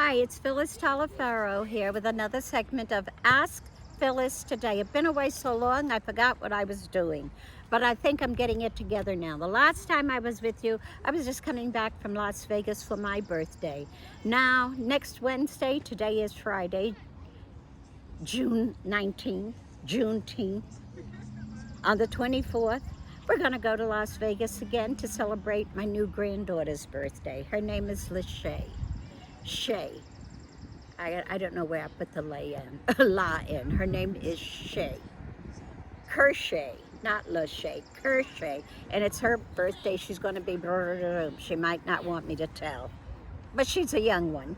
Hi, it's Phyllis Talaferro here with another segment of Ask Phyllis Today. I've been away so long I forgot what I was doing, but I think I'm getting it together now. The last time I was with you, I was just coming back from Las Vegas for my birthday. Now, next Wednesday, today is Friday, June 19th, Juneteenth, on the 24th, we're going to go to Las Vegas again to celebrate my new granddaughter's birthday. Her name is Lachey. Shay. I don't know where I put the la in. Her name is Shay. Kershay, not Lachey, Kershay. And it's her birthday. She's going to be, she might not want me to tell. But she's a young one.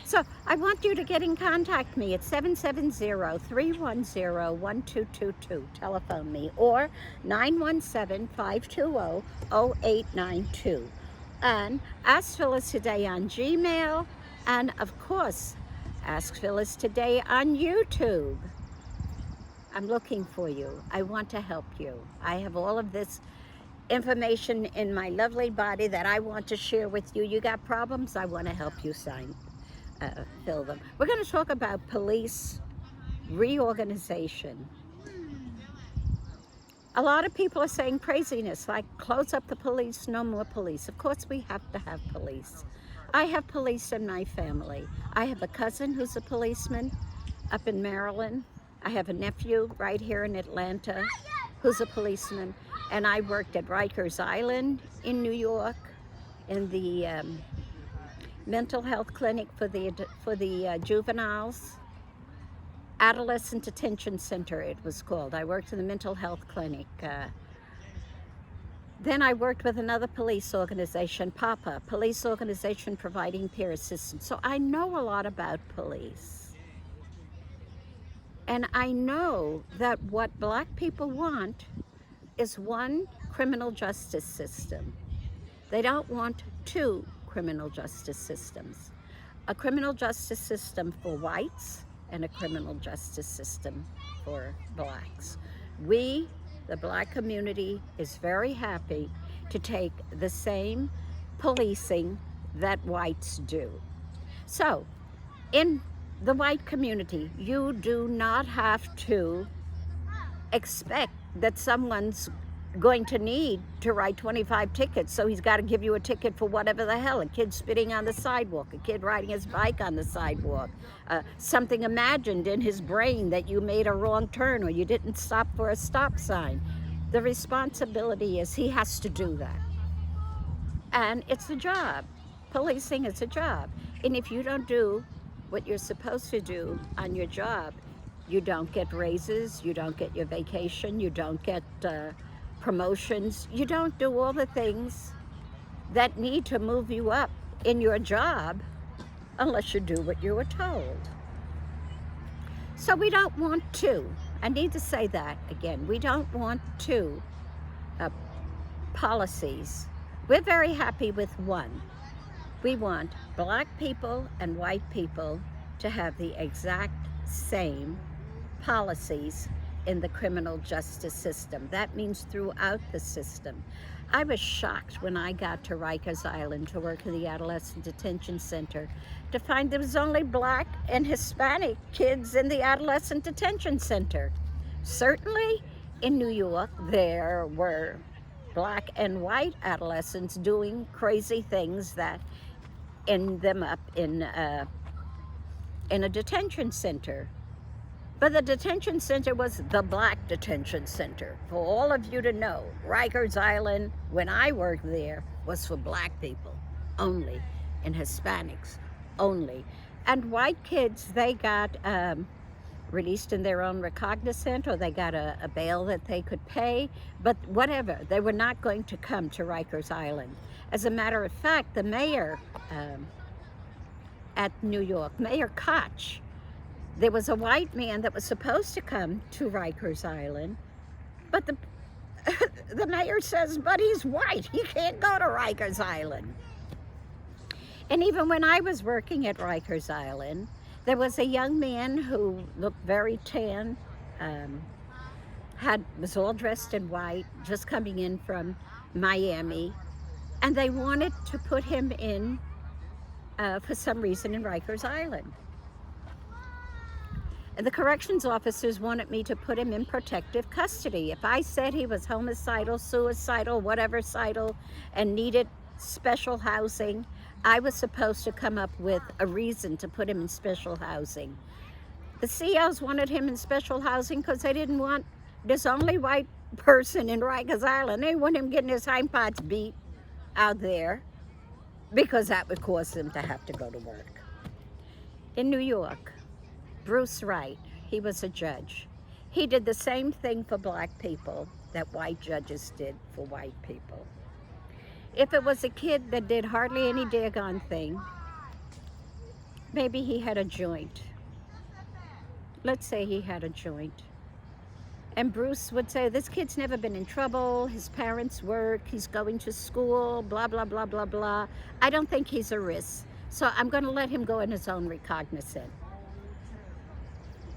So I want you to get in contact me at 770-310-1222. Telephone me. Or 917-520-0892. And Ask Phyllis Today on Gmail. And of course, Ask Phyllis Today on YouTube. I'm looking for you. I want to help you. I have all of this information in my lovely body that I want to share with you. You got problems? I want to help you fill them. We're going to talk about police reorganization. A lot of people are saying craziness, like close up the police, no more police. Of course we have to have police. I have police in my family. I have a cousin who's a policeman up in Maryland. I have a nephew right here in Atlanta who's a policeman. And I worked at Rikers Island in New York in the mental health clinic for the juveniles. Adolescent Detention Center, it was called. I worked in the mental health clinic. Then I worked with another police organization, PAPA, Police Organization Providing Peer Assistance. So I know a lot about police. And I know that what Black people want is one criminal justice system. They don't want two criminal justice systems. A criminal justice system for whites and a criminal justice system for Blacks. We, the Black community, is very happy to take the same policing that whites do. So, in the white community, you do not have to expect that someone's going to need to write 25 tickets, so he's got to give you a ticket for whatever the hell. A kid spitting on the sidewalk, a kid riding his bike on the sidewalk, something imagined in his brain that you made a wrong turn or you didn't stop for a stop sign. The responsibility is he has to do that. And it's a job. Policing is a job. And if you don't do what you're supposed to do on your job, you don't get raises, you don't get your vacation, you don't get promotions, you don't do all the things that need to move you up in your job unless you do what you were told. So we don't want two. I need to say that again. We don't want two policies. We're very happy with one. We want Black people and white people to have the exact same policies in the criminal justice system. That means throughout the system. I was shocked when I got to Rikers Island to work in the Adolescent Detention Center to find there was only Black and Hispanic kids in the Adolescent Detention Center. Certainly in New York there were Black and white adolescents doing crazy things that end them up in a detention center. But the detention center was the Black detention center. For all of you to know, Rikers Island, when I worked there, was for Black people only, and Hispanics only. And white kids, they got released in their own recognizance, or they got a bail that they could pay, but whatever, they were not going to come to Rikers Island. As a matter of fact, the mayor at New York, Mayor Koch, there was a white man that was supposed to come to Rikers Island, but the mayor says, but he's white, he can't go to Rikers Island. And even when I was working at Rikers Island, there was a young man who looked very tan, was all dressed in white, just coming in from Miami, and they wanted to put him in for some reason in Rikers Island. And the corrections officers wanted me to put him in protective custody. If I said he was homicidal, suicidal, whatever sidal, and needed special housing, I was supposed to come up with a reason to put him in special housing. The COs wanted him in special housing because they didn't want this only white person in Rikers Island. They want him getting his hindparts beat out there because that would cause him to have to go to work. In New York, Bruce Wright, he was a judge. He did the same thing for black people that white judges did for white people. If it was a kid that did hardly any daggone thing, maybe he had a joint. Let's say he had a joint. And Bruce would say, this kid's never been in trouble, his parents work, he's going to school, blah, blah, blah, blah, blah. I don't think he's a risk, so I'm going to let him go in his own recognizance.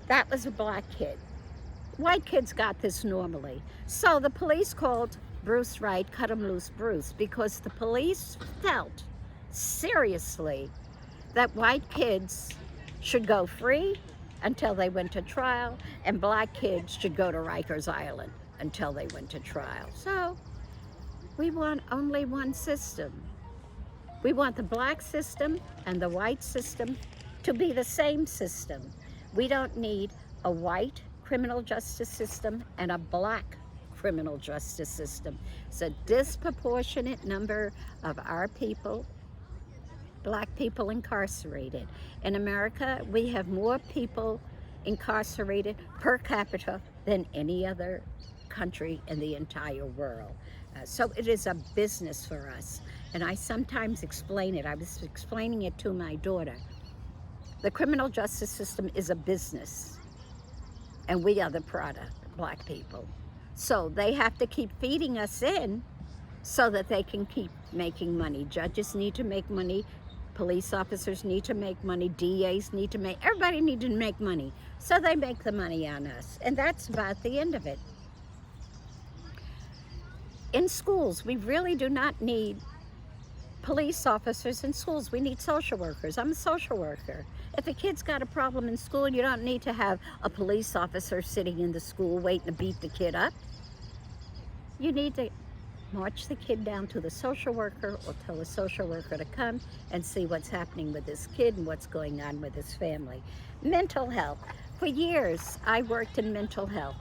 That was a black kid. White kids got this normally. So the police called Bruce Wright, cut him loose Bruce, because the police felt seriously that white kids should go free until they went to trial, and black kids should go to Rikers Island until they went to trial. So we want only one system. We want the black system and the white system to be the same system. We don't need a white criminal justice system and a black criminal justice system. It's a disproportionate number of our people, black people, incarcerated. In America, we have more people incarcerated per capita than any other country in the entire world. So it is a business for us. And I sometimes explain it. I was explaining it to my daughter. The criminal justice system is a business, and we are the product, black people. So they have to keep feeding us in so that they can keep making money. Judges need to make money, police officers need to make money, DAs need to make, everybody needs to make money. So they make the money on us, and that's about the end of it. In schools, we really do not need police officers in schools. We need social workers. I'm a social worker. If a kid's got a problem in school, you don't need to have a police officer sitting in the school waiting to beat the kid up. You need to march the kid down to the social worker or tell the social worker to come and see what's happening with this kid and what's going on with his family. Mental health. For years, I worked in mental health.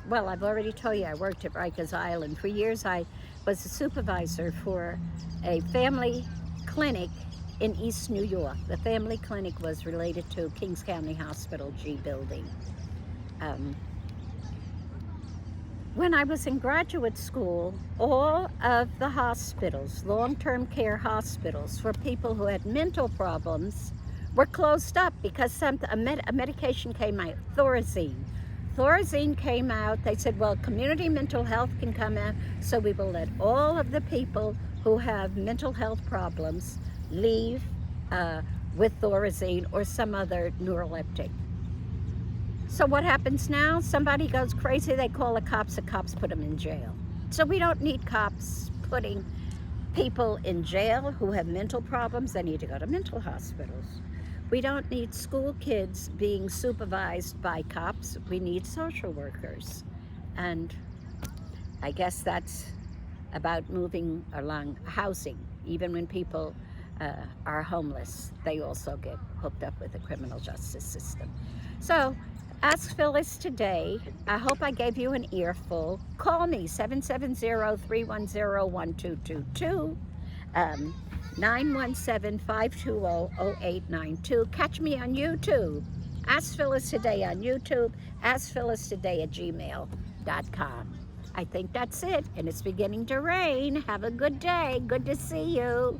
Well, I've already told you I worked at Rikers Island. For years, I was a supervisor for a family clinic in East New York. The family clinic was related to Kings County Hospital G building. When I was in graduate school, all of the hospitals, long-term care hospitals for people who had mental problems were closed up because a medication came out, Thorazine. Thorazine came out. They said, well, community mental health can come out, so we will let all of the people who have mental health problems leave with Thorazine or some other neuroleptic. So what happens now? Somebody goes crazy, they call the cops put them in jail. So we don't need cops putting people in jail who have mental problems. They need to go to mental hospitals. We don't need school kids being supervised by cops. We need social workers. And I guess that's about moving along housing. Even when people are homeless, they also get hooked up with the criminal justice system. So Ask Phyllis today. I hope I gave you an earful. Call me, 770-310-1222. 917-520-0892. Catch me on YouTube. Ask Phyllis Today on YouTube. Ask Phyllis Today at gmail.com. I think that's it, and it's beginning to rain. Have a good day. Good to see you.